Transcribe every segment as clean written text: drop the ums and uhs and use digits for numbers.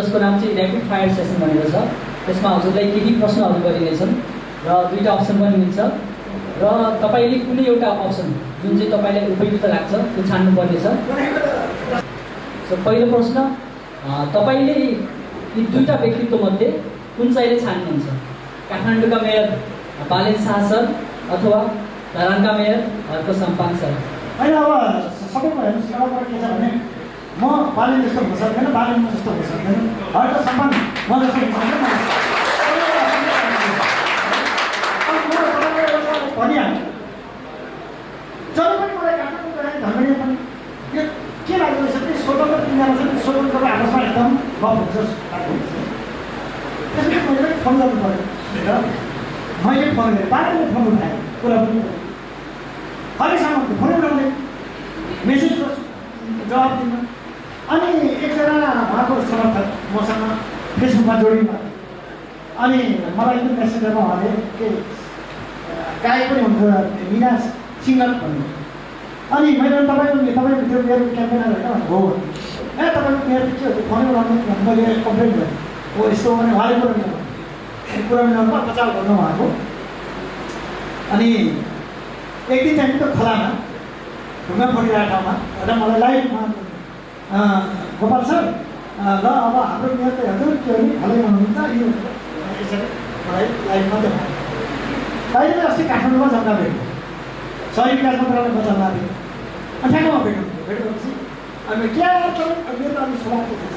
जसको नाम चाहिँ ऱ्यापिड फायर सेसन भनेको छ। त्यसमा हजुरलाई केही प्रश्नहरू गरिनेछन् र दुईवटा अप्सन पनि मिल्छ र तपाईँले कुनै एउटा अप्सन जुन चाहिँ तपाईँलाई उपयुक्त लाग्छ त्यो छान्नुपर्नेछ। सो पहिलो प्रश्न, तपाईँले यी दुईवटा व्यक्तित्वमध्ये कुन चाहिँले छान्नुहुन्छ? काठमाडौँका मेयर बालेन शाह सर अथवा धरानका मेयर हर्क सम्पाङ सर? होइन, अब सबैको हेर्नुहोस्, एउटा कुरा के छ भने म बालेन जस्तो हुन सक्दैन, बालेन म जस्तो हुन सक्दैन, हर्क सम्पाङ म जस्तो हुन सक्दैन। भनिहाल्छु जब पनि मलाई काठमाडौँ गएर धनगढी पनि यो के लाग्दो रहेछ कि स्वतन्त्र तिनजना छ नि, स्वतन्त्रको आपसमा एकदम गफ हुन्छ। त्यसपछि मैले फोन गर्नु पऱ्यो भनेर मैले फोन गरेँ, बालेनले फोन उठाएँ, कुरा पनि अहिलेसम्म फोन उठाउने मेसेज गर्छु जवाब दिनु। अनि एकजना उहाँको समर्थक मसँग फेसबुकमा जोडिनु, अनि मलाई त्यो मेसेजमा उहाँले के गायक पनि हुन्छ मिना सिङ्गर भन्नु। अनि मैले तपाईँको त्यो मेरो क्याम्पेनर होइन हो ए तपाईँको मेरो के हो फोन उठाउनु, मैले कम्प्लेन गरेँ हो यस्तो भने उहाँले कुरा मिलाउनु बचाउ गर्नु उहाँको। अनि एक दिन चाहिँ त्यो खोलामा ढुङ्गा फोडिरहेको ठाउँमा र मलाई लाइभमा गोपाल सर ल अब हाम्रो मेयर त हजुर के हो नि खालै हुनुहुन्छ यो यसरी मलाई लाइभमा देखायो। अहिले अस्ति काठमाडौँमा जम्मा भेट्यो, शहरी विकास मन्त्रालय बजारमा थियो। अनि ठ्याक्कमा भेटेपछि अनि क्या तपाईँ मेरो त अलिक स्वभाव पुग्छ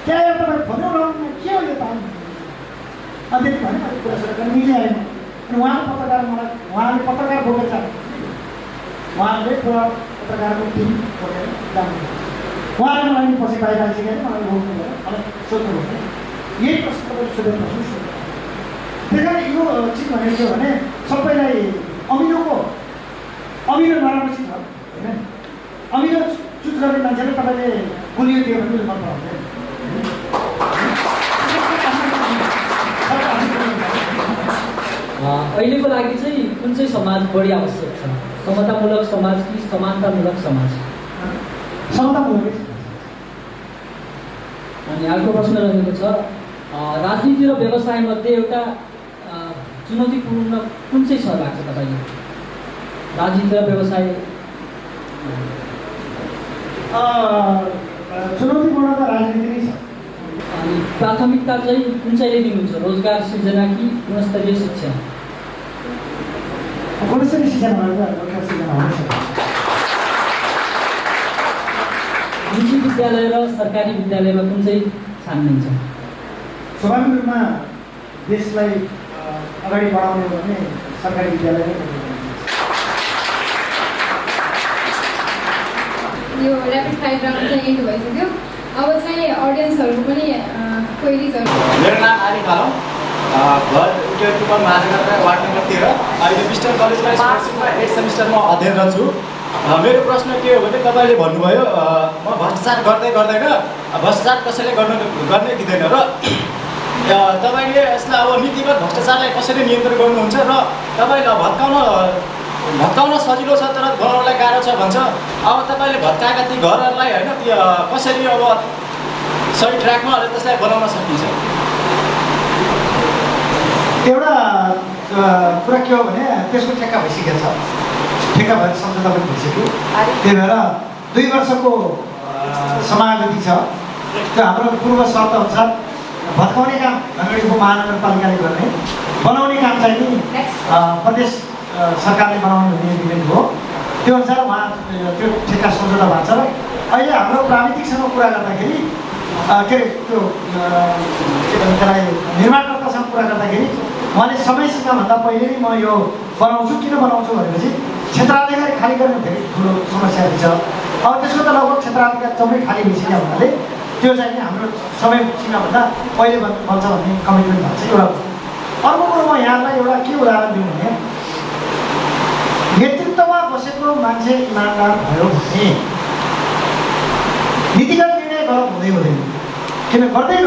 क्या तपाईँ फोन उठाउनु के हो यो त? अनि त्यति भने मैले कुरा सुरु गरेर मिलिआएन। अनि उहाँको पत्रकार उहाँले पत्रकार बोकेर जानु, उहाँले पत्रकारको टिम बोकेर जानु। उहाँले मलाई नि पछि बाहिर आइसकेर मलाई रोक्नु भयो, मलाई सोध्नुभयो यही प्रश्न तपाईँले सोधेर प्रश्न सोध्नु। त्यही कारण यो चिज भनेको के हो भने सबैलाई अमिलो नराम्रो चिज हो होइन। अमिलो चुज गर्ने मान्छेले तपाईँले गुलियो दियो भने मन पराउँदैन। अहिलेको लागि चाहिँ कुन चाहिँ समाज बढी आवश्यक छ? समतामूलक समाज कि समानतामूलक समाज? समतामूलक। अनि अर्को प्रश्न रहेको छ, राजनीति र व्यवसायमध्ये एउटा चुनौतीपूर्ण कुन चाहिँ छ लाग्छ तपाईँले? राजनीति र व्यवसाय चुनौतीपूर्ण त राजनीति नै छ। अनि प्राथमिकता चाहिँ कुन चाहिँले दिनुहुन्छ? रोजगार सृजना कि गुणस्तरीय शिक्षा? गुणस्तरीय शिक्षा भनेर रोजगार सृजना हुन सक्छ। निजी विद्यालय र सरकारी विद्यालयमा कुन चाहिँ छान्नुहुन्छ? स्वाभाविक रूपमा देशलाई अगाडि बढाउने हो भने सरकारी विद्यालय नै यो ऱ्यापिड फायर राउन्ड चाहिँ एन्ड भइसक्यो। अब चाहिँ अडियन्सहरूको पनि क्वेरिजहरू। मेरो नाम आरिफ आलम, घर उटेरपुर महानगर वार्ड नम्बर 13। अहिले ब्रिक्स्टन कलेजमा स्कलरसिपमा 8 सेमिस्टरमा अध्ययनरत छु। मेरो प्रश्न के हो भने तपाईँले भन्नुभयो म भ्रष्टाचार गर्दैन, भ्रष्टाचार कसैले गर्ने दिँदैन र तपाईँले यसलाई अब नीतिगत भ्रष्टाचारलाई कसरी नियन्त्रण गर्नुहुन्छ र तपाईँले भत्काउन सजिलो छ तर बनाउनलाई गाह्रो छ भन्छ। अब तपाईँले भत्काएका ती घरहरूलाई होइन त्यो कसरी अब सही ट्र्याकमा त्यसलाई बनाउन सकिन्छ? एउटा कुरा के हो भने त्यसको ठेक्का भइसकेको छ, ठेक्का भएर सम्झौता पनि भइसक्यो। त्यही भएर 2 वर्षको समयावधि छ। त्यो हाम्रो पूर्व शर्त अनुसार भत्काउने काम धनगढीको महानगरपालिकाले गर्ने, बनाउने काम चाहिँ नि प्रदेश सरकारले बनाउने हुने निर्णय हो। त्यो अनुसार उहाँ त्यो ठेक्का सम्झौता भएको छ। र अहिले हाम्रो प्राविधिकसँग कुरा गर्दाखेरि के अरे त्यो के भन्छ त्यसलाई निर्माणकर्तासँग कुरा गर्दाखेरि उहाँले समय सीमाभन्दा पहिले नै म यो बनाउँछु। किन बनाउँछु भनेपछि क्षेत्राधिकारी खाली गर्ने धेरै ठुलो समस्या हुन्छ। अब त्यसको त लगभग क्षेत्राधिकारी जम्मै खाली भइसक्यो हुनाले त्यो चाहिँ हाम्रो समय सीमाभन्दा पहिले बन्छ भन्ने कमिटमेन्ट भएको छ एउटा। अर्को कुरो म यहाँलाई एउटा के उदाहरण दिउँ भने नेतृत्वमा बसेको मान्छे इमान्दार भयो भने नीतिगत निर्णय गलत हुँदैन। किन गर्दैन?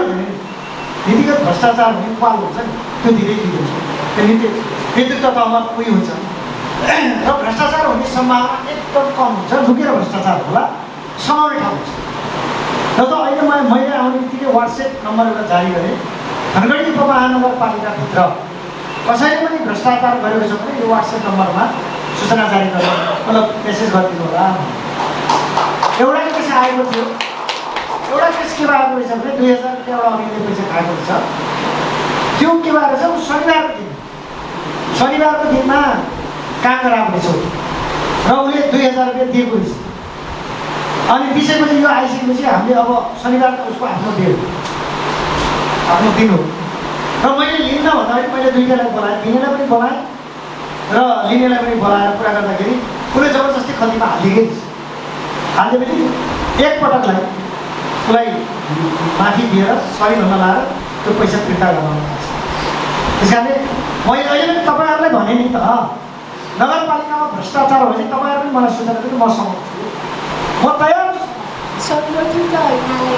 नीतिगत भ्रष्टाचार हुने पाल हुन्छ नि त्यो धेरै दिँदो हुन्छ। त्यो नेतृत्व तहमा उयो हुन्छ र भ्रष्टाचार हुने सम्भावना एकदम कम हुन्छ। लुकेर भ्रष्टाचार होला, समाउने ठाउँ हुन्छ। र त अहिले मैले आउने बित्तिकै वाट्सएप नम्बर एउटा जारी गरेँ। धनगढी उपमहानगरपालिकाभित्र कसैले पनि भ्रष्टाचार गरेको छ भने यो वाट्सएप नम्बरमा सूचना जारी गरेर मतलब मेसेज गरिदिनु होला। एउटा केस आएको थियो, एउटा केस के भएको रहेछ भने 2000 रुपियाँ एउटा अघिल्ले पैसा खाएको रहेछ। त्यो के भएको रहेछ, शनिबारको दिनमा काम गराएको रहेछ र उसले 2000 रुपियाँ दिएको रहेछ। अनि त्यसैपछि यो आइसकेपछि हामीले अब शनिबार त उसको आफ्नो दिन हो र मैले लिन्न भन्दाखेरि मैले दुईजनालाई बोलाएँ, दिनेलाई पनि बोलाएँ र लिनेलाई पनि बोलाएर कुरा गर्दाखेरि उसले जबरजस्ती खल्तीमा हालिदिएपछि एकपटकलाई उसलाई माफी दिएर सरी भन्न लाएर त्यो पैसा फिर्ता गराउनु पर्छ। त्यस कारणले मैले अहिले पनि तपाईँहरूलाई भने नि त, नगरपालिकामा भ्रष्टाचार हो भने तपाईँहरू पनि मलाई सूचना दिनु, म सहमत छु, म तयार छु। सर्वप्रथम त यहाँलाई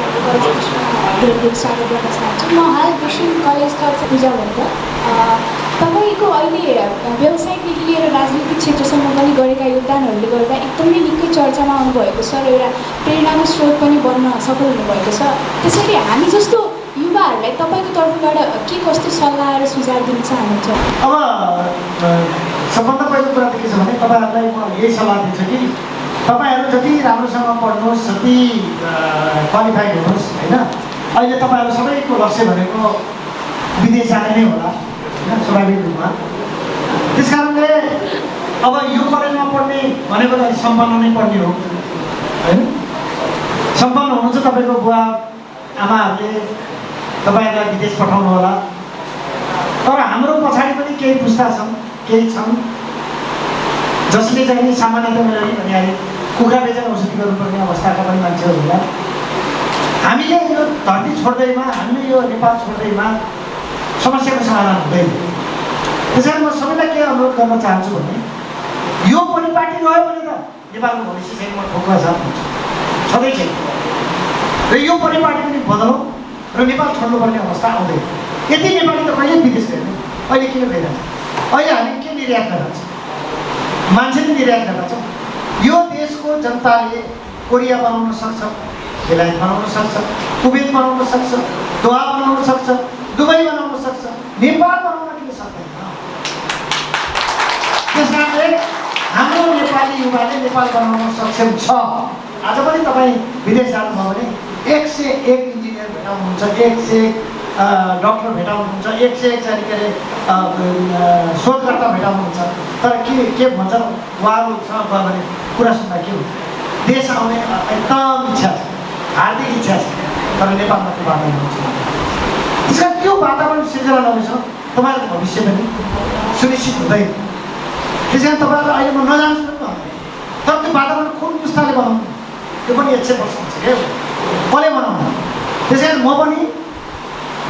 धेरै स्वागत गर्न चाहन्छु। म हाल ब्रिक्सन कलेजका पूजा भन्छ। तपाईँको अहिले व्यवसायदेखि लिएर राजनीतिक क्षेत्रसम्म पनि गरेका योगदानहरूले गर्दा एकदमै निकै चर्चामा आउनुभएको छ र एउटा प्रेरणाको स्रोत पनि बन्न सफल हुनुभएको छ। त्यसैले हामी जस्तो युवाहरूलाई तपाईँको तर्फबाट के कस्तो सल्लाह र सुझाव दिन चाहनुहुन्छ? अब सबभन्दा पहिलो कुरा त के छ भने तपाईँहरूलाई म यही सल्लाह दिन्छु कि तपाईँहरू जति राम्रोसँग पढ्नुहोस्, जति क्वालिफाइड हुनुहोस् होइन। अहिले तपाईँहरू सबैको लक्ष्य भनेको विदेश जाने नै होला होइन, स्वाभाविक रूपमा। त्यस कारणले अब यो कलेजमा पढ्ने भनेको त सम्पन्न नै पढ्ने हो होइन। सम्पन्न हुनु चाहिँ तपाईँको बुवा आमाहरूले तपाईँहरूलाई विदेश पठाउनु होला। तर हाम्रो पछाडि पनि केही पुस्ता छन्, केही छन् जसले चाहिँ सामान्यतः भने कुखुरा बेचेर औषधि गर्नुपर्ने अवस्थाका पनि मान्छेहरू होला। हामीले यो धरती छोड्दैमा, हामीले यो नेपाल छोड्दैमा समस्याको समाधान हुँदैन। त्यसै कारण म सबैलाई के अनुरोध गर्न चाहन्छु भने यो परिपाटी रह्यो भने त नेपालको भविष्य चाहिँ म ठोकुवा साथ हुन्छु, सधैँ चाहिँ। र यो परिपाटी पनि बदलौँ र नेपाल छोड्नुपर्ने अवस्था आउँदैन। यति नेपाली त कहिले विदेश गएन, अहिले किन गइरहेको छ? अहिले हामी के निर्यात गरेर छौँ, मान्छे नै निर्यात गरेर छौँ। यो देशको जनताले कोरिया बनाउन सक्छ, बेलायत बनाउन सक्छ, कुवेत बनाउन सक्छ, दोहा बनाउन सक्छ, दुबई बनाउन सक्छ, नेपाल बनाउन किन सक्दैन? त्यस कारणले हाम्रो नेपाली युवाले नेपाल बनाउन सक्षम छ। आज पनि तपाईँ विदेश जानुभयो भने 1 से 1 इन्जिनियर भेटाउनुहुन्छ, 1 से 1 डक्टर भेटाउनुहुन्छ, 1 से 1 चाहिँ के अरे शोधकर्ता भेटाउनुहुन्छ। तर के भन्छ उहाँहरूसँग गयो भने कुरा सुन्दा के हुन्छ, देश आउने एकदम इच्छा छ, हार्दिक इच्छा छ, तर नेपालमा त्यो वातावरण हुन्छ। त्यस कारण त्यो वातावरण सिर्जना नभएसम्म तपाईँहरूको भविष्य पनि सुनिश्चित हुँदैन। त्यस कारण तपाईँहरू अहिले म नजान्छु पनि भन्दैन, तर त्यो वातावरण कुन पुस्ताले बनाउनु त्यो पनि 100 वर्ष हुन्छ क्या, कसले बनाउनु। त्यस कारण म पनि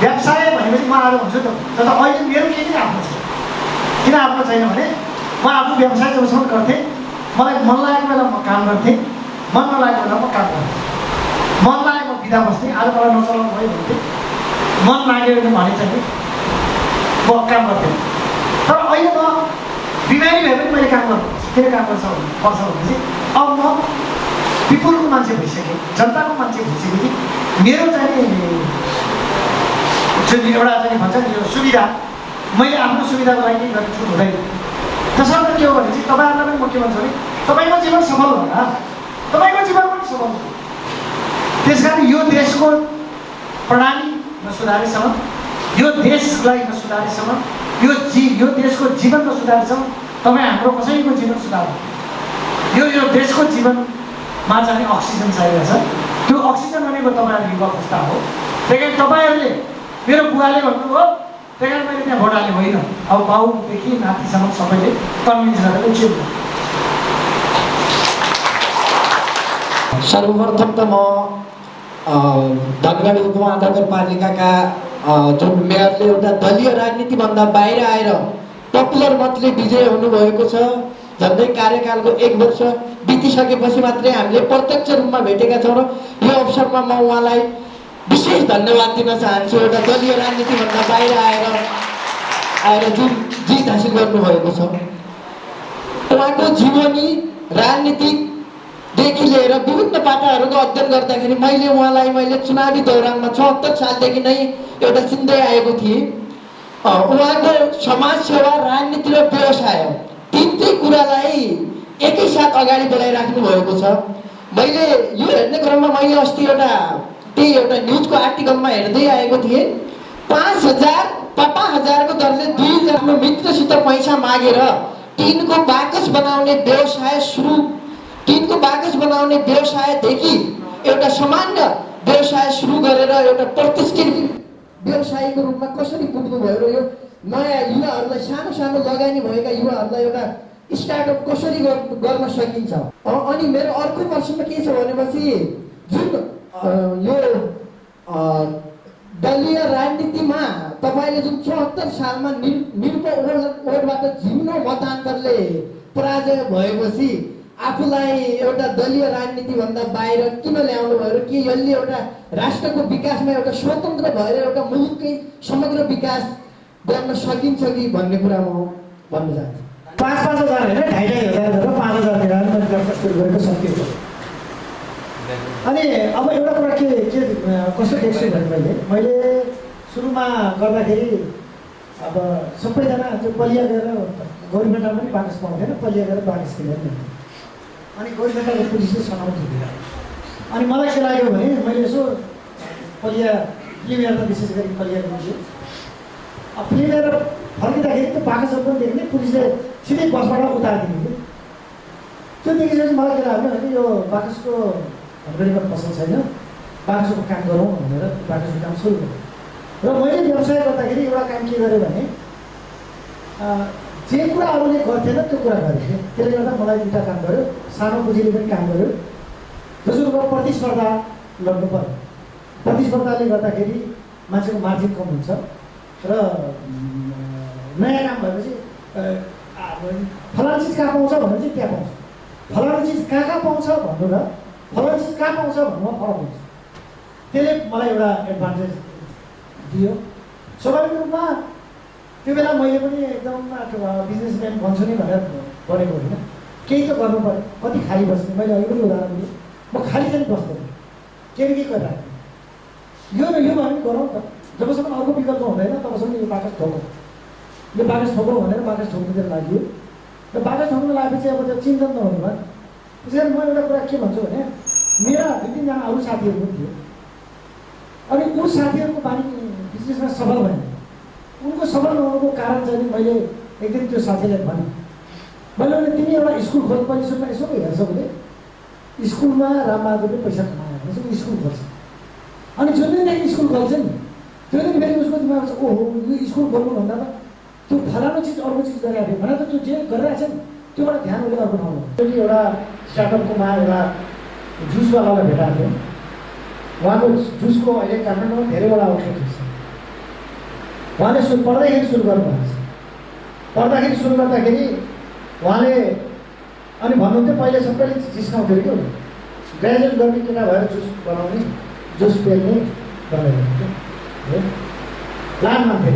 व्यवसाय भनेपछि म आज भन्छु त, तर अहिले मेरो केही नै आफ्नो छैन। किन आफ्नो छैन भने म आफू व्यवसाय जबसम्म गर्थेँ, मलाई मन लागेको बेला म काम गर्थेँ, मन नलागेको बेला म काम गर्थेँ। मन लाग्यो म बिदा बस्थेँ, आज मलाई नचलाउनु भयो भन्थेँ, मन लाग्यो भने चाहिँ म काम गर्थेँ। तर अहिले म बिमारी भए पनि मैले काम गर्नुपर्छ। किन काम पर्छ भनेपछि अब म पिपुलको मान्छे भइसकेँ, जनताको मान्छे भइसकेपछि मेरो चाहिँ एउटा चाहिँ भन्छ नि यो सुविधा मैले आफ्नो सुविधाको लागि गर्छु हुँदैन। त्यसर्थ के हो भने चाहिँ तपाईँहरूलाई पनि म के भन्छु भने तपाईँको जीवन सफल होला, तपाईँको जीवन पनि सफल हो। त्यस कारण यो देशको प्रणाली नसुधारेसम्म, यो देशलाई नसुधारेसम्म, यो देशको जीवन नसुधारेसम्म तपाईँ हाम्रो कसैको जीवन सुधार यो देशको जीवनमा चाहिँ अक्सिजन चाहिएको छ। त्यो अक्सिजन भनेको तपाईँहरू युवा पुस्ता हो। त्यही कारण तपाईँहरूले मेरो बुवाले भन्नुभयो, त्यही कारण मैले त्यहाँ भोट हालेँ होइन। अब बाउदेखि नातिसम्म सबैले कन्भिन्स गरेर उचित भयो। सर्वप्रथम त म धनगढी उपमहानगरपालिकाका जुन मेयरले एउटा दलीय राजनीतिभन्दा बाहिर आएर पपुलर मतले विजय हुनुभएको छ। झन्डै कार्यकालको 1 वर्ष बितिसकेपछि मात्रै हामीले प्रत्यक्ष रूपमा भेटेका छौँ र यो अवसरमा म उहाँलाई विशेष धन्यवाद दिन चाहन्छु। एउटा दलीय राजनीतिभन्दा बाहिर आएर जुन जित हासिल गर्नुभएको छ। उहाँको जीवनी राजनीतिक देखि लिएर विभिन्न पाटाहरूको अध्ययन गर्दाखेरि मैले चुनावी दौरानमा 74 सालदेखि नै एउटा चिन्दै आएको थिएँ। उहाँको समाज सेवा, राजनीति र व्यवसाय तीनटै कुरालाई एकैसाथ अगाडि बढाइराख्नु भएको छ। मैले यो हेर्ने क्रममा मैले अस्ति एउटा न्युजको आर्टिकलमा हेर्दै आएको थिएँ। 5,000 को दरले 2 मित्रसित पैसा मागेर टिनको बाकस व्यवसायदेखि एउटा सामान्य व्यवसाय सुरु गरेर एउटा प्रतिष्ठित व्यवसायीको रूपमा कसरी पुग्नु भयो र यो नयाँ युवाहरूलाई, सानो लगानी भएका युवाहरूलाई एउटा स्टार्टअप कसरी गर्न सकिन्छ। अनि मेरो अर्को प्रश्न के छ भनेपछि जुन यो दलीय राजनीतिमा तपाईँले जुन 74 सालमा निर्वाचनबाट झिम्नो मतान्तरले पराजय भएपछि आफूलाई एउटा दलीय राजनीतिभन्दा बाहिर किन ल्याउनु भयो र के यसले एउटा राष्ट्रको विकासमा एउटा स्वतन्त्र भएर एउटा मुलुककै समग्र विकास गर्न सकिन्छ कि भन्ने कुरा म भन्न चाहन्छु। 5,000 होइन, 2,500 र 5,000 मैले गर्न सुरु गरेको सकिएको। अनि अब एउटा कुरा के कस्तो देख्छु भने मैले सुरुमा गर्दाखेरि अब सबैजना त्यो बलिया गएर गभर्मेन्टमा पनि बाकस पाउँथेन, बलिया गएर बाकस किनेर ल्याउँथेँ। अनि गभर्मेन्टको पुलिसले सघाउँथ्यो। अनि मलाई के लाग्यो भने मैले यसो बलिया फिल्म हेर्दा विशेष गरी बलिया पुलिस अब फिल्म हेरेर फर्किँदाखेरि त्यो बाकसहरू पनि देख्ने, पुलिसले सिधै बसबाट उतारिदिने। त्यो देखिसकेपछि मलाई के लाग्यो भने यो बाकसको धनगढीमा पसल छैन, बाकसको काम गरौँ भनेर बाकसको काम सुरु गरेँ। र मैले व्यवसाय गर्दाखेरि एउटा काम के गरेँ भने जे कुरा अरूले गर्थेन त्यो कुरा गरेँ। त्यसले गर्दा मलाई 2टा काम गर्यो, सानो पुँजीले पनि काम गर्यो। दोस्रो कुरा प्रतिस्पर्धा लड्नु पर्यो। प्रतिस्पर्धाले गर्दाखेरि मान्छेको मार्जिन कम हुन्छ र नयाँ काम भएपछि फलाना चिज कहाँ पाउँछ भने चाहिँ त्यहाँ पाउँछ, फलाना चिज कहाँ पाउँछ भन्नु र फलाना चिज कहाँ पाउँछ भन्नुमा फरक हुन्छ। त्यसले मलाई एउटा एडभान्टेज दियो। स्वाभाविक रूपमा त्यो बेला मैले पनि एकदम बिजनेसम्यान भन्छु नि भनेर गरेको होइन, केही त गर्नु पऱ्यो। कति खाली बस्ने, मैले अघि पनि उदाहरण दिएँ, म खाली चाहिँ बस्दैन, केही गरिराख्थेँ। यो भयो भने गरौँ त, जबसम्म अर्को विकल्प हुँदैन तबसम्म यो बाकस ठोकौँ, यो बाकस ठोकौँ भनेर बाकस ठोक्नुतिर लाग्यो। र बाकस ठोक्नु लागेपछि अब त्यो चिन्तन नहुने भयो। त्यसै कारण म एउटा कुरा के भन्छु भने मेरा 2-3 जना अरू साथीहरू पनि थियो। अनि ऊ साथीहरूको बानी बिजनेसमा सफल भएन। उनको सफल नहुनुको कारण चाहिँ मैले एक दिन त्यो साथीलाई भने तिमी एउटा स्कुल खोज, मैले सुनमा यसो हेर्छ भने स्कुलमा रामबहादुरले पैसा कमायो भने चाहिँ स्कुल खोल्छ। अनि जुन दिनदेखि स्कुल खोल्छ नि त्यो दिन फेरि उसको दिमागमा छ ओहो यो स्कुल खोल्नुभन्दा त त्यो फलानु चिज अर्को चिज गरिरहेको थियो भने त त्यो जे गरिरहेको छ नि त्योबाट ध्यान उसले अर्को ठाउँमा एउटा स्टार्टअपकोमा एउटा जुसवालालाई भेटाएको थियो। उहाँको जुसको अहिले काठमाडौँमा धेरैवटा आउटलेट छ। उहाँले पढ्दाखेरि सुरु गर्नुभएको छ। पढ्दाखेरि सुरु गर्दाखेरि उहाँले अनि भन्नुहुन्थ्यो पहिले सबैले जिस्काउँथ्यो कि ग्रेजुएट गर्ने केटा भएर जुस बनाउने, जुस पेल्ने भनेर लाभ मान्थे।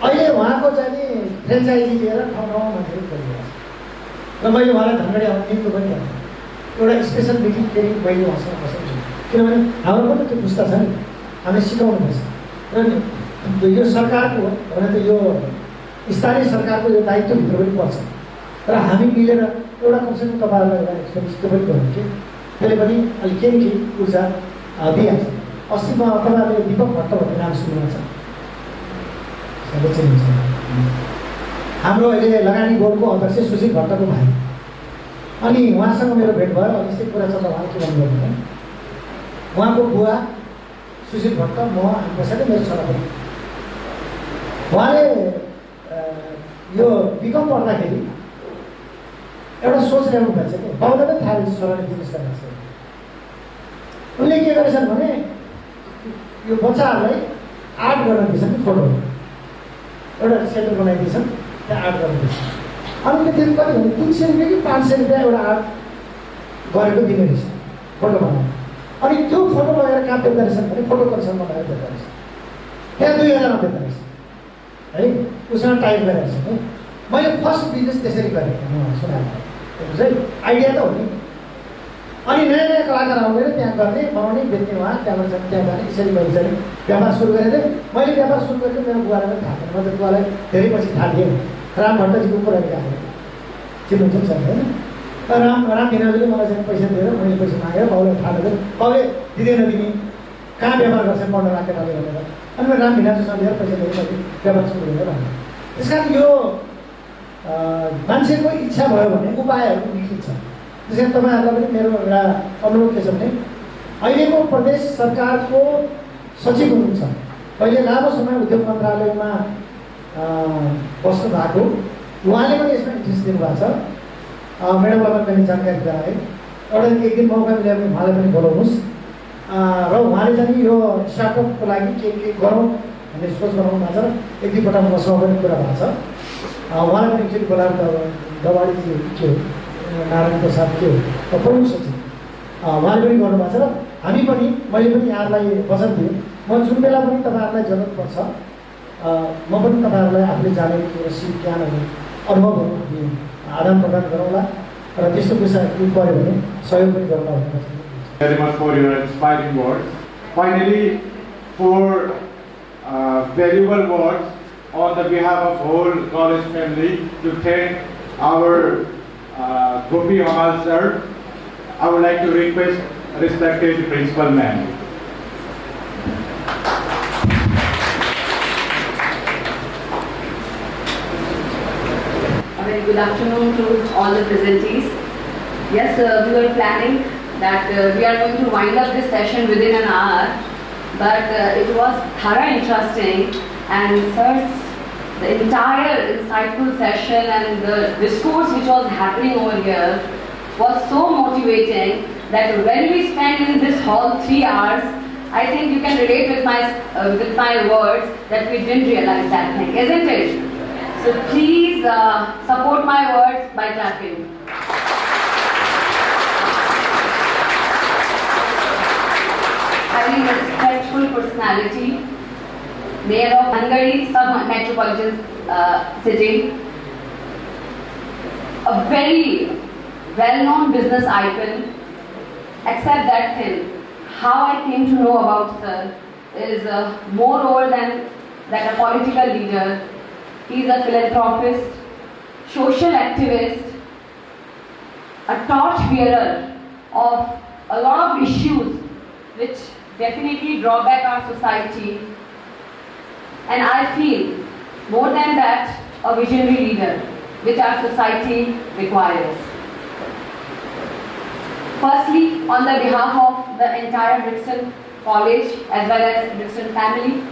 अहिले उहाँको चाहिँ नि फ्रेन्चाइजी लिएर ठाउँ ठाउँमा मान्छेहरू गरिरहेको छ। र मैले उहाँलाई धनगढी आउने निम्तो पनि भनेँ, एउटा स्पेसल मिटिङ फेरि मैले उहाँसँग बसेको छु। किनभने हाम्रो पनि त्यो पुस्ता छ नि, हामीले सिकाउनुपर्छ। र यो सरकारको भने त यो स्थानीय सरकारको यो दायित्वभित्र पनि पर्छ। र हामी मिलेर एउटा कमसेकम तपाईँहरूलाई एउटा एक्सपिरियन्स त्यो पनि गऱ्यौँ कि त्यसले पनि अलिक केही ऊर्जा दिइहाल्छ। अस्ति म तपाईँहरूले दीपक भट्ट भन्ने नाम सुन्नुहुन्छ, हाम्रो अहिले लगानी बोर्डको अध्यक्ष सुशील भट्टको भाइ। अनि उहाँसँग मेरो भेट भयो। यस्तै कुरा छ त उहाँले के भन्नुभयो भने उहाँको बुवा सुशील भट्ट, म हामी पछाडि मेरो छोरा पनि। उहाँले यो बिकम पढ्दाखेरि एउटा सोच ल्याउनु भएको छ कि बाउले पनि थाहा रहेछ छोराले बिजनेस गरेको छ। उनले के गरेछन् भने यो बच्चाहरूलाई आर्ट गर्न दिएछन् कि फोटो एउटा सेन्टर बनाइदिएछन्, त्यहाँ आर्ट गर्न दिएछन्। अनि त्यो दिन कति भने 300 रुपियाँ कि 500 रुपियाँ एउटा आर्ट गरेको दिने रहेछ फोटो बनाउनु। अनि त्यो फोटो लगेर कहाँ बेच्दा रहेछन् भने फोटो कलेक्सनमा लगेर बेच्दा रहेछ, त्यहाँ 2000 मा बेच्दा रहेछ है। उसँग टाइप गरेर रहेछ है। मैले फर्स्ट बिजनेस त्यसरी गरेँ सुनाएको है, आइडिया त हो नि। अनि नयाँ नयाँ कलाकार आउने र त्यहाँ गर्ने बनाउने बेच्ने उहाँ त्यहाँबाट त्यहाँ जाने यसरी मैले व्यापार सुरु गरेको थिएँ। मैले व्यापार सुरु गरेको मेरो बुवालाई पनि थाहा थिएन। म त बुवालाई धेरै पछि थाहा थिएँ। राम भट्टजीको पुरानो गाएको चिन्नुहुन्छ नि सर होइन? राम भिनाजुले मलाई चाहिँ पैसा दिएर मैले पैसा मागेर बाउलाई थाहा दिएर बाउले दिँदैन तिमी कहाँ व्यापार गर्छ पढ्न राखेर भनेर। अनि मैले राम भिनाजुसँग लिएर पैसा दिएर मैले व्यापार सुरु गरेर भने त्यस कारण यो मान्छेको इच्छा भयो भने उपायहरू निश्चित छ। त्यस कारण तपाईँहरूलाई पनि मेरो एउटा अनुरोध के छ भने अहिलेको प्रदेश सरकारको सचिव हुनुहुन्छ, पहिले लामो समय उद्योग मन्त्रालयमा बस्नु भएको, उहाँले पनि यसमा इन्ट्रेस्ट दिनुभएको छ। म्याडमलाई पनि जानकारी गराएँ। एउटा एक दिन मौका मिल्यो भने उहाँलाई पनि बोलाउनुहोस् र उहाँले चाहिँ यो स्टार्टअपको लागि के गरौँ भन्ने सोच बनाउनु भएको छ र एक दुईपल्ट मसँग पनि कुरा भएको छ। उहाँलाई पनि एकचोटि बोलाएर दवाडी के हो नारायण प्रसाद के हो प्रमुख सचिव उहाँले पनि गर्नुभएको छ र हामी पनि मैले पनि यहाँलाई वचन दिएँ म जुन बेला पनि तपाईँहरूलाई जरुरत पर्छ म पनि तपाईँहरूलाई आफूले जानेको सिप ज्ञानहरू अनुभवहरू आदान प्रदान गरौँला र त्यस्तो कुराहरू केही पऱ्यो भने सहयोग पनि गर्नु हुनुपर्छ। Very much for your inspiring words. Finally, for valuable words on the behalf of whole college family to thank our Gopi Hamal Sir, I would like to request respected Principal Ma'am. A very good afternoon to all the presentees. Yes, we were planning that we are going to wind up this session within an hour, but it was thorough interesting, and sir's the entire insightful session and the discourse which was happening over here was so motivating that when we spent in this hall 3 hours, I think you can relate with my words that we didn't realize that thing, isn't it? So please support my words by clapping. Having a respectful personality, Mayor of Dhangadi, metropolitan city, a very well-known business icon. Except that thing, how I came to know about Sir is moreover than a political leader. He is a philanthropist, social activist, a torch-bearer of a lot of issues which definitely draw back our society. And I feel, more than that, a visionary leader, which our society requires. Firstly, on the behalf of the entire Brixton College as well as Brixton family,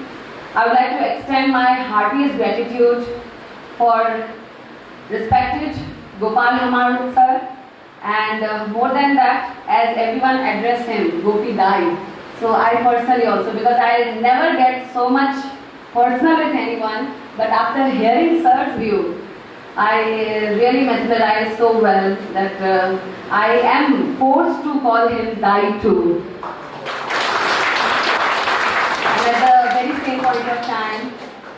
I would like to extend my heartiest gratitude for respected Gopal Hamal Sir, and more than that, as everyone addressed him, Gopi died. So I personally also, because I never get so much personal with anyone, but after hearing Sir's view, I really mesmerized so well that I am forced to call him Dai too. And at the very same point of time,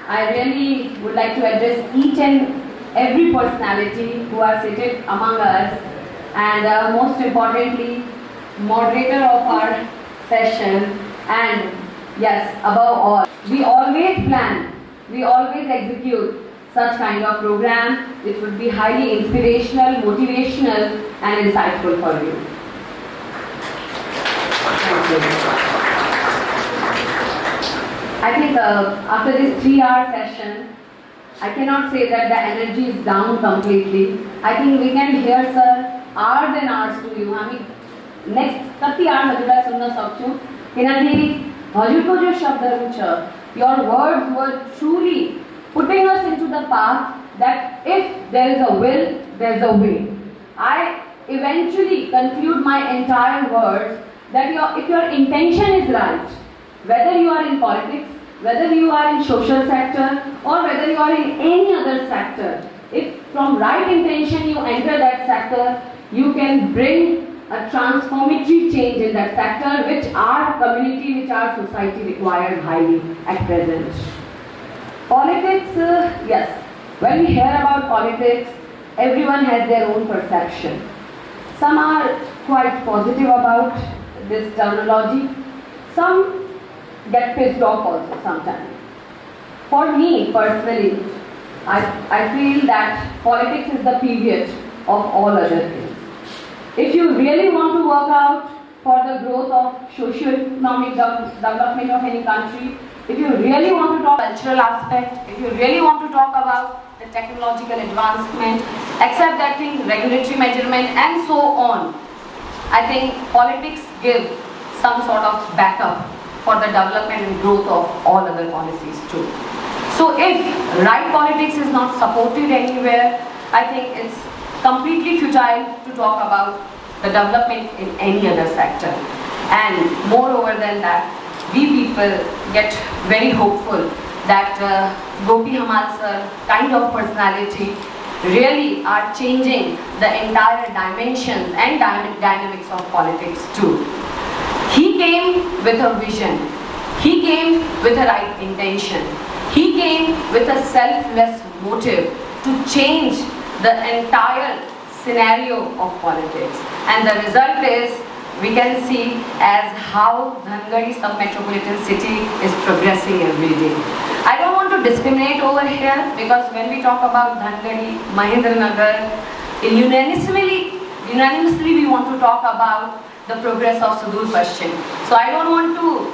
I really would like to address each and every personality who are seated among us, and most importantly, moderator of our session, and yes, above all, we always plan, we always execute such kind of program which would be highly inspirational, motivational and insightful for you. Thank you. I think after this 3-hour session, I cannot say that the energy is down completely. I think we can hear Sir hours and hours to you. I mean, next 30 hours हजुरलाई सुन्न सक्छु किनकि हजुरको जो शब्दहरू छ, your words were truly putting us into the path that if there is a will, there is a way. I eventually conclude my entire words that if your intention is right, whether you are in politics, whether you are in social sector, or whether you are in any other sector, if from right intention you enter that sector, you can bring a transformative change in that sector which our community, which our society requires highly at present. Politics, yes, when we hear about politics, everyone has their own perception. Some are quite positive about this terminology. Some get pissed off also sometimes. For me personally, I feel that politics is the pivot of all other things. If you really want to work out for the growth of socio-economic development of any country, if you really want to talk cultural aspect, if you really want to talk about the technological advancement, accept that thing, regulatory measurement and so on, I think politics give some sort of backup for the development and growth of all other policies too. So if right politics is not supported anywhere, I think it's completely futile to talk about the development in any other sector. And moreover than that, we people get very hopeful that Gopi Hamal Sir kind of personality really are changing the entire dimensions and dynamics of politics too. He came with a vision. He came with a right intention. He came with a selfless motive to change the entire scenario of politics. And the result is, we can see as how Dhangadi sub-metropolitan city is progressing every day. I don't want to discriminate over here because when we talk about Dhangadi, Mahendranagar, unanimously we want to talk about the progress of Sudurpaschim. So I don't want to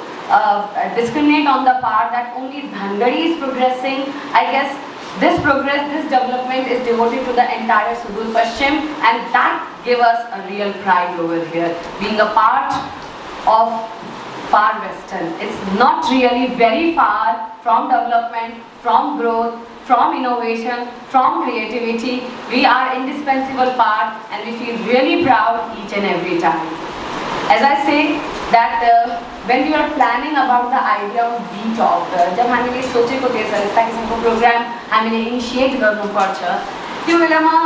discriminate on the part that only Dhangadi is progressing. I guess this progress, this development is devoted to the entire Sudurpaschim, and that gave us a real pride over here, being a part of far western. It's not really very far from development, from growth, from innovation, from creativity. We are indispensable part and we feel really proud each and every time. As I say that when we are planning about the idea of B-Talk, जब हामीले सोचेको थिएछ यस्ता किसिमको programme हामीले initiate गर्नुपर्छ, त्यो बेलामा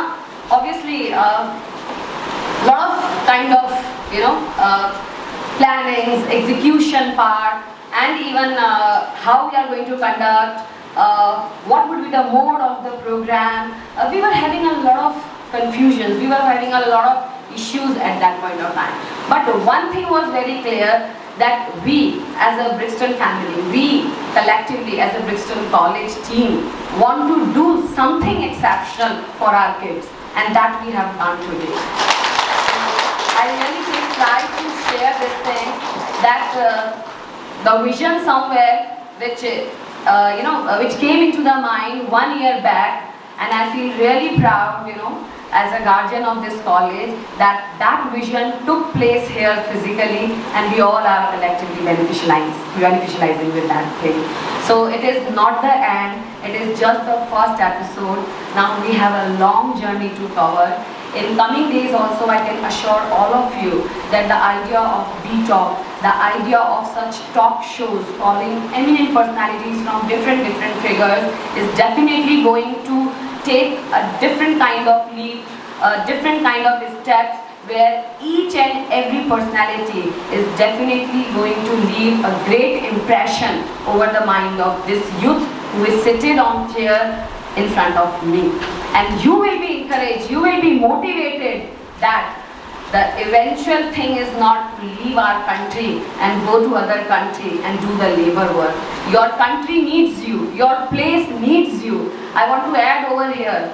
obviously lot of kind of plannings, execution part, and even how we are going to conduct, what would be the mode of the program. We were having a lot of confusions, we were having a lot of issues at that point of time. But one thing was very clear, that we as a Brixton family, we collectively as a Brixton college team want to do something exceptional for our kids, and that we have done today. I really take pride to share this thing, that the vision somewhere which which came into the mind 1 year back, and I feel really proud, as a guardian of this college, that vision took place here physically, and we all are collectively beneficializing with that thing. So it is not the end, it is just the first episode. Now we have a long journey to cover. In coming days also, I can assure all of you that the idea of B-Talk, the idea of such talk shows calling eminent personalities from different figures is definitely going to take a different kind of leap, a different kind of steps, where each and every personality is definitely going to leave a great impression over the mind of this youth who is seated on chair in front of me. And you will be encouraged, you will be motivated that the eventual thing is not to leave our country and go to other country and do the labor work. Your country needs you, your place needs you. I want to add over here,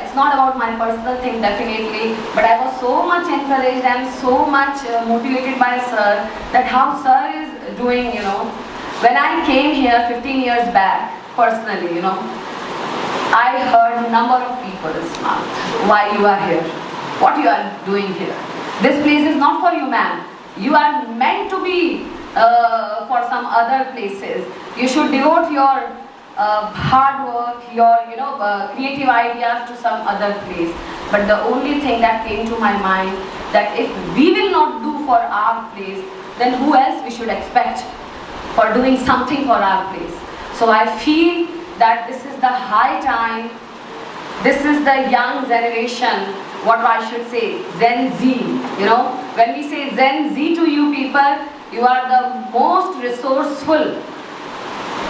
it's not about my personal thing definitely, but I was so much encouraged and so much motivated by Sir, that how Sir is doing, When I came here 15 years back, personally, I heard a number of people's mouth, why you are here, what you are doing here. This place is not for you, ma'am. You are meant to be for some other places. You should devote your hard work, your creative ideas to some other place. But the only thing that came to my mind, that if we will not do for our place, then who else we should expect for doing something for our place. So I feel that this is the high time, this is the young generation, what I should say, Gen Z. When we say Gen Z to you people, you are the most resourceful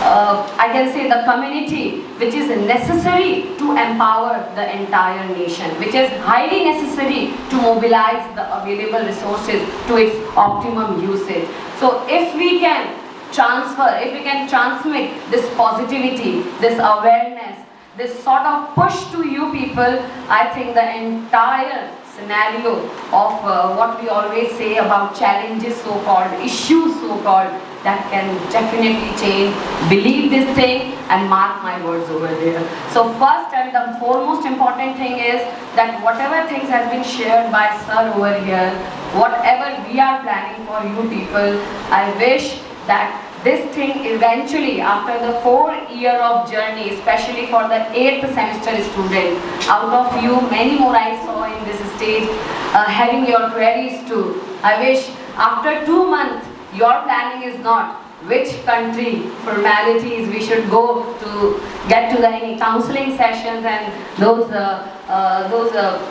I can say the community which is necessary to empower the entire nation, which is highly necessary to mobilize the available resources to its optimum usage. So if we can transmit this positivity, this awareness, this sort of push to you people, I think the entire scenario of what we always say about challenges so-called, issues so-called, that can definitely change. Believe this thing and mark my words over there. So first and the foremost important thing is that whatever things has been shared by Sir over here, whatever we are planning for you people, I wish that this thing eventually, after the 4-year of journey, especially for the 8th semester student, out of you, many more I saw in this stage, having your queries too. I wish after 2 months, your planning is not which country formalities we should go to get to the any counseling sessions and those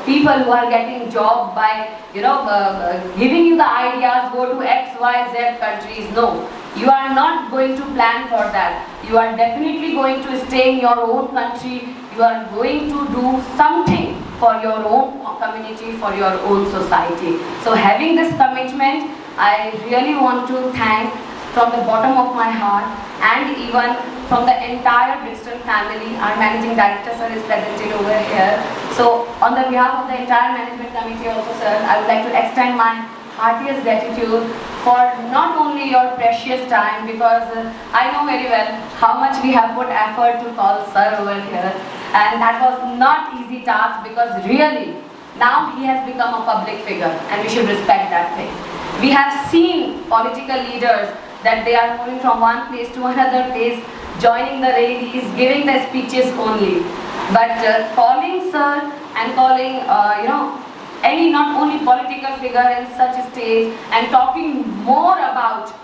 people who are getting job by giving you the ideas, go to X, Y, Z countries. No, you are not going to plan for that. You are definitely going to stay in your own country. You are going to do something for your own community, for your own society. So having this commitment, I really want to thank from the bottom of my heart and even from the entire Brixton family. Our managing director sir is presented over here. So on the behalf of the entire management committee also sir, I would like to extend my heartiest gratitude for not only your precious time, because I know very well how much we have put effort to call sir over here, and that was not easy task, because really now he has become a public figure and we should respect that thing. We have seen political leaders that they are moving from one place to another place, joining the rallies, giving the speeches only. But calling sir and calling any not only political figure in such a stage and talking more about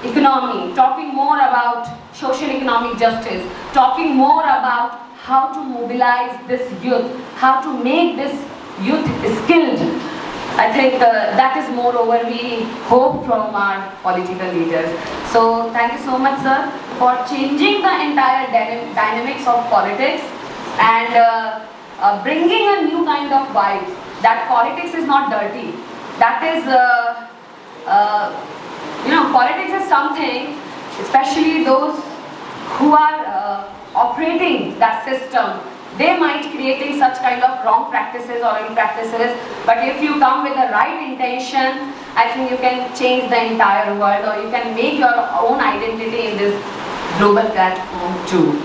economy, talking more about social economic justice, talking more about how to mobilize this youth, how to make this youth skilled. I think that is moreover we hope from our political leaders. So thank you so much sir for changing the entire dynamics of politics and bringing a new kind of vibes, that politics is not dirty. That is, politics is something, especially those who are operating that system, they might creating such kind of wrong practices or ill practices, but if you come with the right intention, I think you can change the entire world, or you can make your own identity in this global platform too.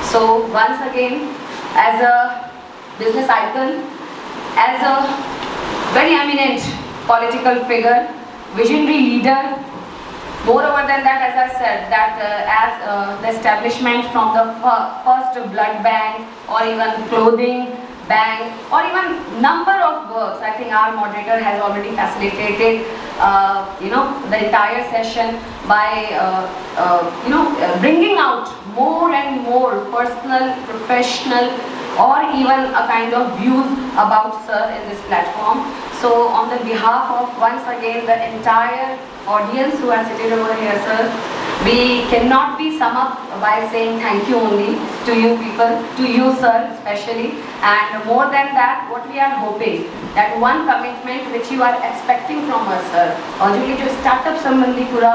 So once again, as a business icon, as a very eminent political figure, visionary leader, moreover than that, as I said, that as the establishment from the first blood bank, or even clothing bank, or even number of works, I think our moderator has already facilitated the entire session by bringing out more and more personal, professional, or even a kind of views about sir in this platform. So on the behalf of once again the entire audience who are seated over here sir, we cannot be sum up by saying thank you only to you people, to you sir especially, and more than that what we are hoping, that one commitment which you are expecting from us sir, हजुरले जो startup सम्बन्धी कुरा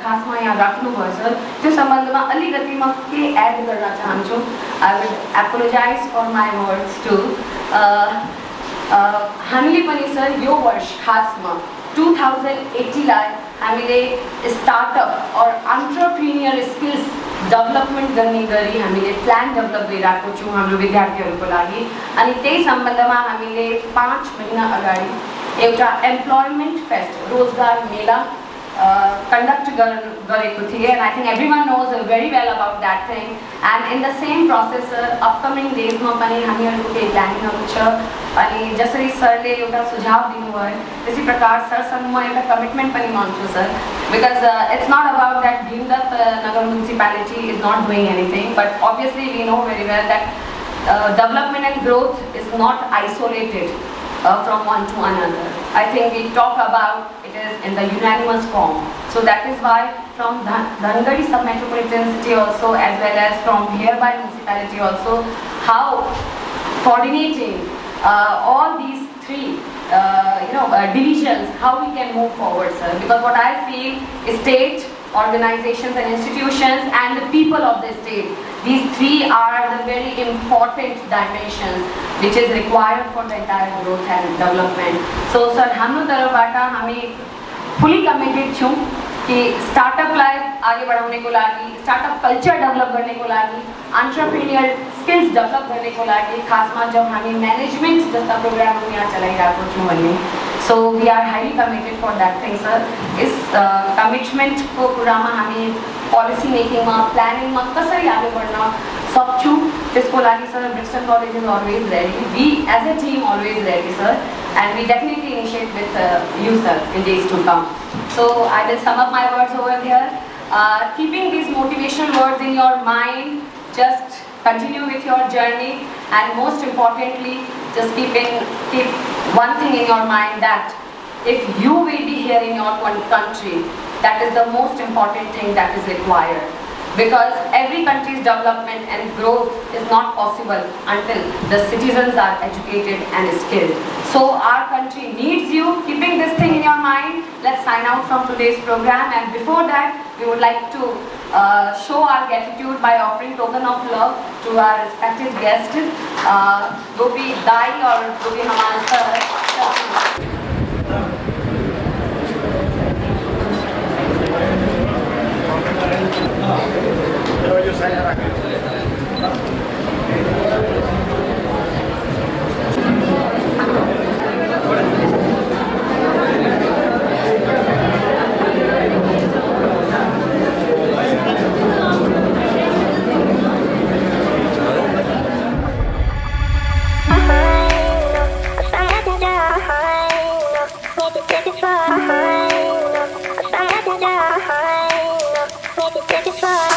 खासमा यहाँ राख्नुभयो sir, त्यो सम्बन्धमा अलिकति म के एड गर्न चाहन्छु. I will apologize for my words too. हामीले पनि सर यो वर्ष खासमा 2080 लाई हामीले स्टार्टअप और एन्टरप्रेन्योर स्किल्स डेभलपमेन्ट गर्ने गरी हामीले प्लान डेभलप गरिरहेको छौँ हाम्रो विद्यार्थीहरूको लागि. अनि त्यही सम्बन्धमा हामीले 5 महिना अगाडि एउटा एम्प्लॉयमेन्ट फेस्ट, रोजगार मेला conduct गरेको थिए, and I think everyone knows very well about that thing. And in the same process upcoming days मा पनि हामीहरूको केही प्लानिङहरू छ. अनि जसरी सरले एउटा सुझाव दिनुभयो त्यसै प्रकार सरसँग म एउटा कमिटमेन्ट पनि मान्छु sir, because it's not about that Bhimdat Nagar municipality is not doing anything, but obviously we know very well that development and growth is not isolated. from one to another. I think we talk about it is in the unanimous form. So that is why from Dhangadi sub-metropolitan city also, as well as from hereby municipality also, how coordinating all these three divisions, how we can move forward, sir. Because what I feel is state, organizations and institutions and the people of the state, these three are the very important dimensions which is required for the entire growth and development. So sir, हाम्रो तर्फबाट हामी fully committed छौं कि स्टार्टअपलाई आगे बढाउनको लागि, startup culture develop गर्नको लागि, एन्टरप्रेन्योर स्किल्स डेभलप गर्नको लागि, खासमा जब हामी म्यानेजमेन्ट जस्ता प्रोग्रामहरु यहाँ चलाइरहेको छौं भने, so we are highly committed for that thing sir. इस कमिटमेन्टको कुरामा हामी पोलिसी मेकिङमा, प्लानिङमा कसरी आगे बढ्न सक्छौं त्यसको लागि sir Brixton College is always ready. We as a team always ready sir, and we definitely initiate with you sir in days to come. So I will sum up my words over here. Keeping these motivational words in your mind, just continue with your journey, and most importantly, just keep one thing in your mind, that if you will be here in your country, that is the most important thing that is required. Because every country's development and growth is not possible until the citizens are educated and skilled. So our country needs you. Keeping this thing in your mind, let's sign out from today's program. And before that, we would like to show our gratitude by offering token of love to our respected guest, Gopi Dai or Gopi Hamal Sir. Satisfied.